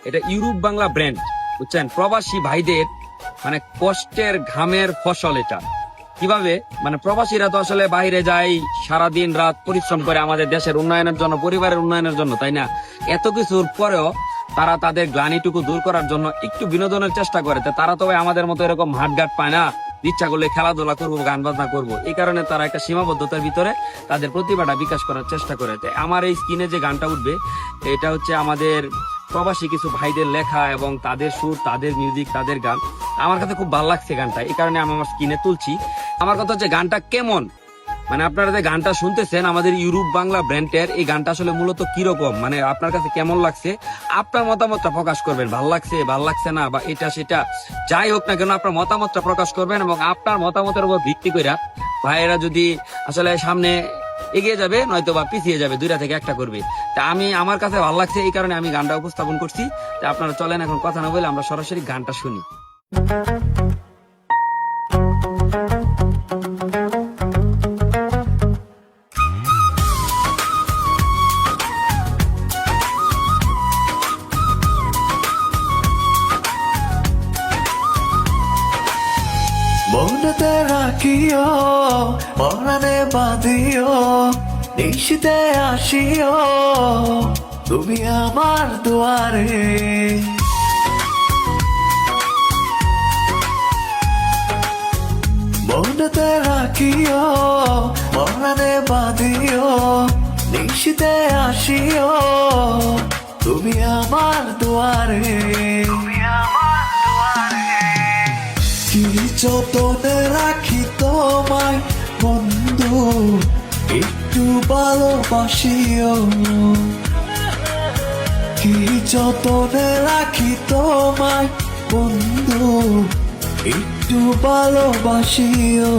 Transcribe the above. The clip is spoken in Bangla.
এটা ইউরোপ বাংলা ব্র্যান্ড, বুঝছেন? প্রবাসী ভাইদের মানে কষ্টের ঘামের ফসল এটা। কিভাবে মানে প্রবাসীরা তো আসলে বাইরে যায়, সারাদিন রাত পরিশ্রম করে আমাদের দেশের উন্নয়নের জন্য, পরিবারের উন্নয়নের জন্য, তাই না? এত কিছুর পরেও তারা তাদের গ্লানিটুকু দূর করার জন্য একটু বিনোদনের চেষ্টা করে। তারা তো আমাদের মতো এরকম হাটঘাট পায় না, ইচ্ছা করলে খেলাধুলা করবো, গান বাজনা করবো। এই কারণে তারা একটা সীমাবদ্ধতার ভিতরে তাদের প্রতিভাটা বিকাশ করার চেষ্টা করে। আমার এই স্ক্রিনে যে গানটা উঠবে, এটা হচ্ছে আমাদের প্রবাসী কিছু ভাইদের লেখা এবং তাদের সুর, তাদের মিউজিক, তাদের গান। আমার কাছে খুব ভালো লাগছে গানটা, এই কারণে আমি আমার স্ক্রিনে তুলছি। আমার কথা হচ্ছে গানটা কেমন, মানে আপনারা যে গানটা শুনতেছেন আমাদের ইউরোপ বাংলা ব্র্যান্ডের, এই গানটা আসলে মূলত কিরকম, মানে আপনার কাছে কেমন লাগছে, আপনার মতামতটা প্রকাশ করবেন। ভাল লাগছে, ভাল লাগছে না, বা এটা সেটা যাই হোক না কেন, আপনার মতামতটা প্রকাশ করবেন। এবং আপনার মতামতের উপর ভিত্তি করে ভাইয়েরা যদি আসলে সামনে এগিয়ে যাবে, নয়তো বা পিছিয়ে যাবে, দুইটা থেকে একটা করবে। তা আমার কাছে ভালো লাগছে, এই কারণে আমি গানটা উপস্থাপন করছি। তা আপনারা চলেন এখন কথা না বলে আমরা সরাসরি গানটা শুনি। মনতে রাখিও, মরণে বাঁধিও, নিশিতে আসিও, তুমি আমার দুয়ারে। মনতে রাখিও, মরণে বাঁধিও, নিশিতে আসিও, তুমি আমার দুয়ারে। কি যতনে রাখি তোমায় বন্ধু, একটু ভালোবাসিও। কি যতনে রাখি তোমায় বন্ধু, একটু ভালোবাসিও।